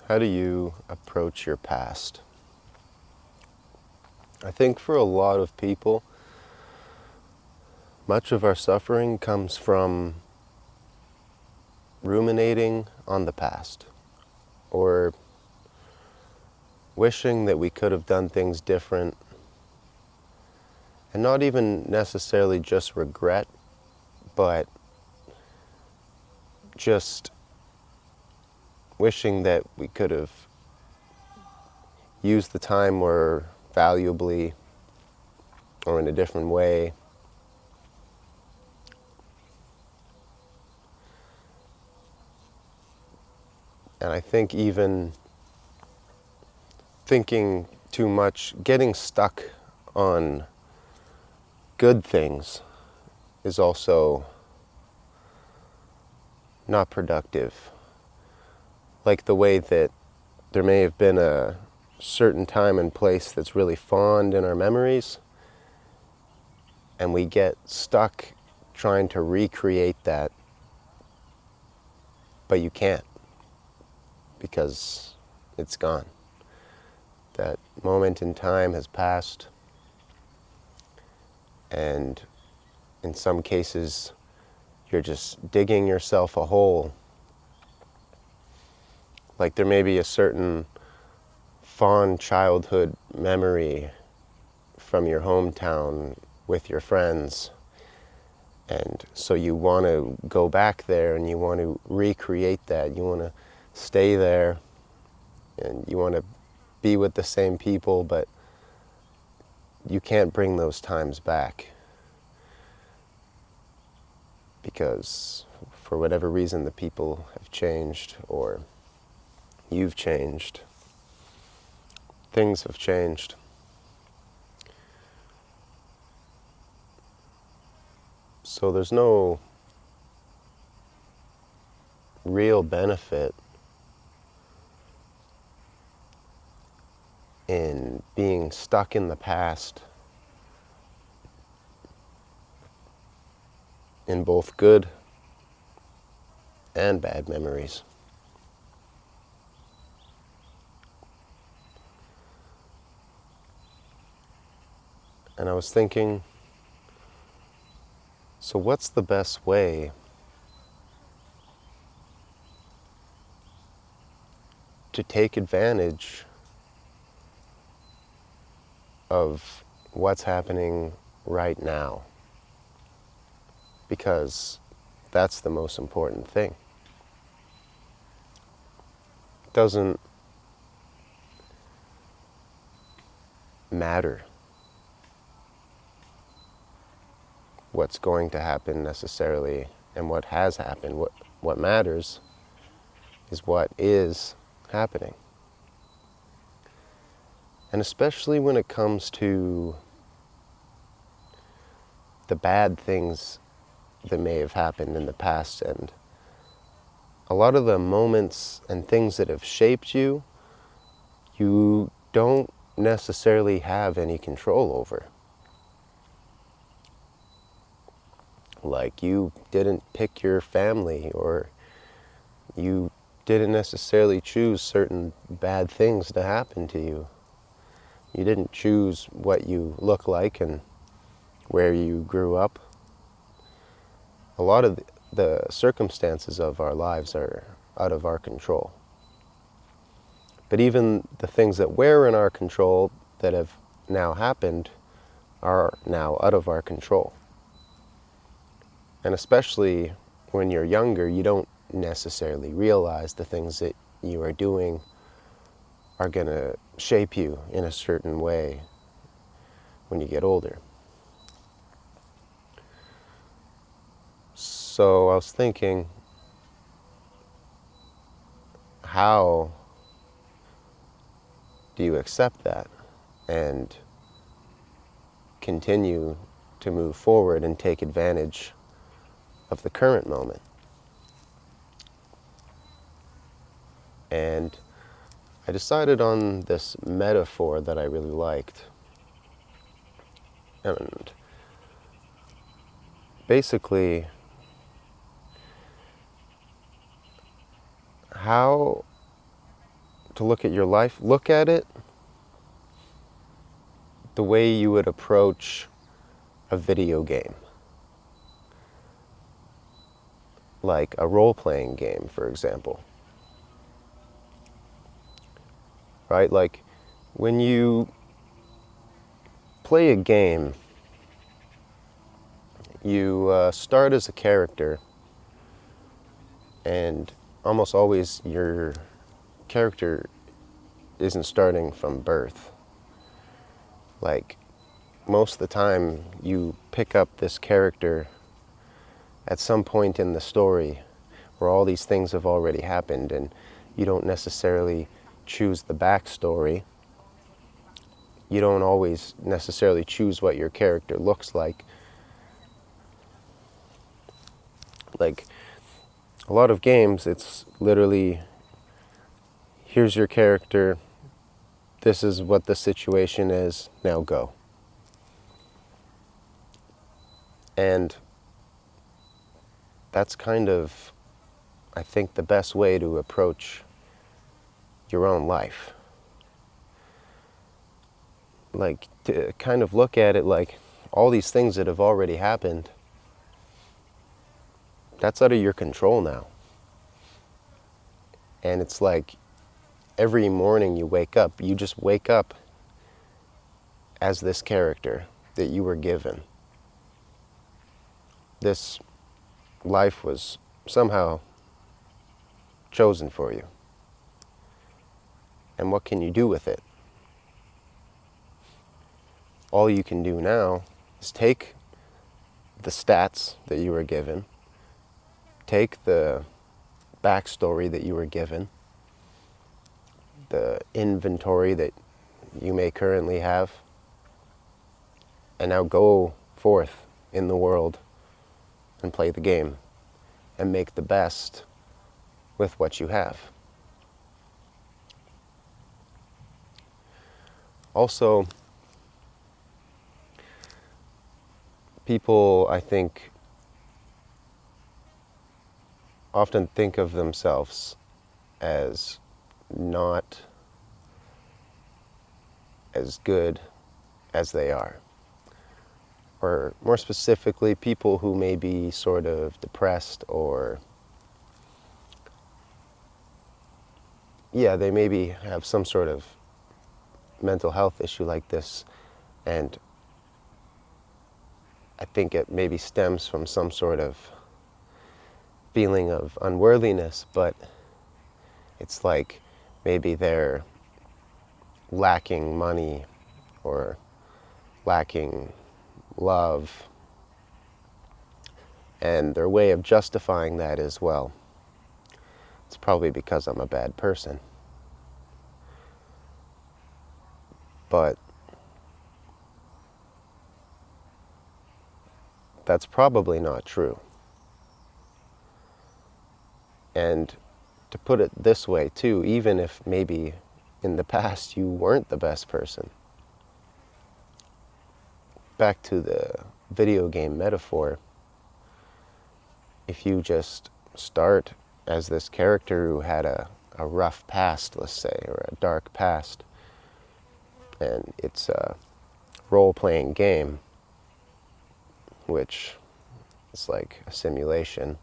How do you approach your past? I think for a lot of people, much of our suffering comes from ruminating on the past or wishing that we could have done things different, and not even necessarily just regret, but just wishing that we could have used the time more valuably or in a different way. And I think even thinking too much, getting stuck on good things is also not productive. Like the way that there may have been a certain time and place that's really fond in our memories, and we get stuck trying to recreate that, but you can't because it's gone. That moment in time has passed, and in some cases you're just digging yourself a hole. Like there may be a certain fond childhood memory from your hometown with your friends, and so you want to go back there and you want to recreate that. You want to stay there and you want to be with the same people, but you can't bring those times back because for whatever reason the people have changed or you've changed. Things have changed. So there's no real benefit in being stuck in the past in both good and bad memories. And I was thinking, so what's the best way to take advantage of what's happening right now? Because that's the most important thing. It doesn't matter what's going to happen necessarily and what has happened. What matters is what is happening. And especially when it comes to the bad things that may have happened in the past, and a lot of the moments and things that have shaped you, you don't necessarily have any control over. Like you didn't pick your family, or you didn't necessarily choose certain bad things to happen to you. You didn't choose what you look like and where you grew up. A lot of the circumstances of our lives are out of our control. But even the things that were in our control that have now happened are now out of our control. And especially when you're younger, you don't necessarily realize the things that you are doing are going to shape you in a certain way when you get older. So I was thinking, how do you accept that and continue to move forward and take advantage of the current moment? And I decided on this metaphor that I really liked. And basically, how to look at your life, look at it the way you would approach a video game. Like a role-playing game, for example. Right? Like when you play a game, you start as a character, and almost always your character isn't starting from birth. Like most of the time you pick up this character at some point in the story where all these things have already happened, and you don't necessarily choose the backstory. You don't always necessarily choose what your character looks like. Like a lot of games, it's literally, here's your character, this is what the situation is, now go. And that's kind of, I think, the best way to approach your own life. Like, to kind of look at it like all these things that have already happened, that's out of your control now. And it's like every morning you wake up, you just wake up as this character that you were given. This life was somehow chosen for you. And what can you do with it? All you can do now is take the stats that you were given, take the backstory that you were given, the inventory that you may currently have, and now go forth in the world and play the game and make the best with what you have. Also, people, I think, often think of themselves as not as good as they are. Or more specifically, people who may be sort of depressed, or they maybe have some sort of mental health issue like this, and I think it maybe stems from some sort of feeling of unworthiness, but it's like maybe they're lacking money or lacking love, and their way of justifying that is, well, it's probably because I'm a bad person. But that's probably not true. And to put it this way too, even if maybe in the past you weren't the best person, back to the video game metaphor, if you just start as this character who had a rough past, let's say, or a dark past, and it's a role-playing game, which is like a simulation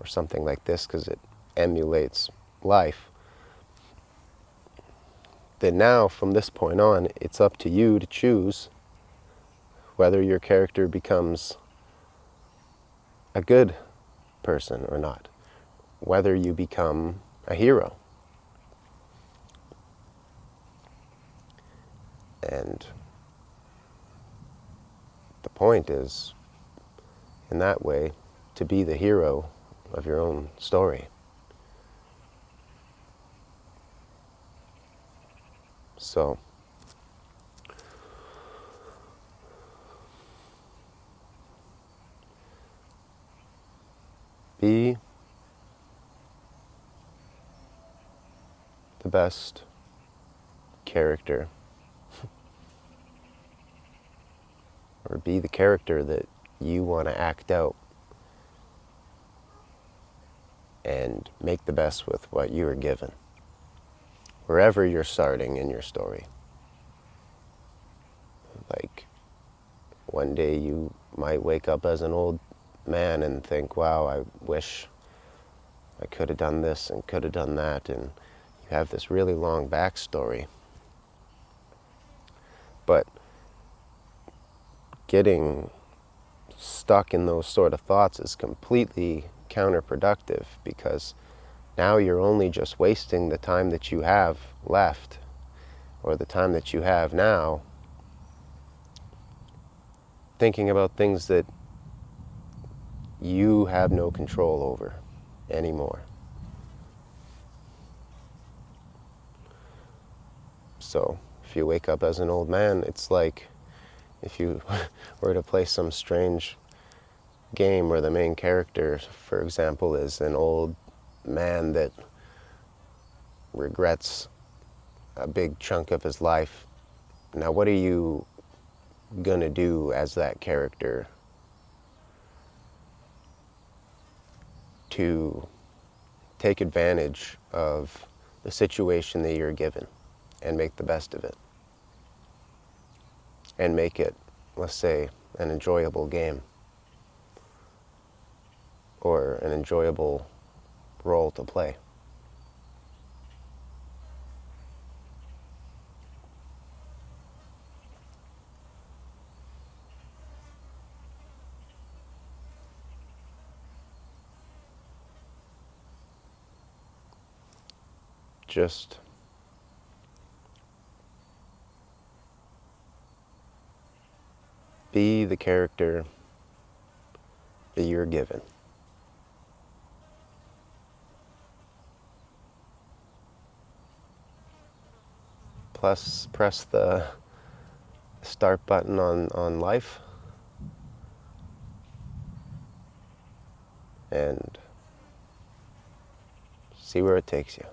or something like this because it emulates life, then now from this point on it's up to you to choose whether your character becomes a good person or not, whether you become a hero. And the point is, in that way, to be the hero of your own story. So, be the best character, or be the character that you want to act out, and make the best with what you are given. wherever you're starting in your story. Like, one day you might wake up as an old man and think, wow, I wish I could have done this and could have done that, and you have this really long backstory. But getting stuck in those sort of thoughts is completely counterproductive, because now you're only just wasting the time that you have left, or the time that you have now, thinking about things that you have no control over anymore. So if you wake up as an old man, it's like if you were to play some strange game where the main character, for example, is an old man that regrets a big chunk of his life. Now, what are you gonna do as that character to take advantage of the situation that you're given and make the best of it? And make it, let's say, an enjoyable game or an enjoyable role to play. Just be the character that you're given. Plus, press the start button on life and see where it takes you.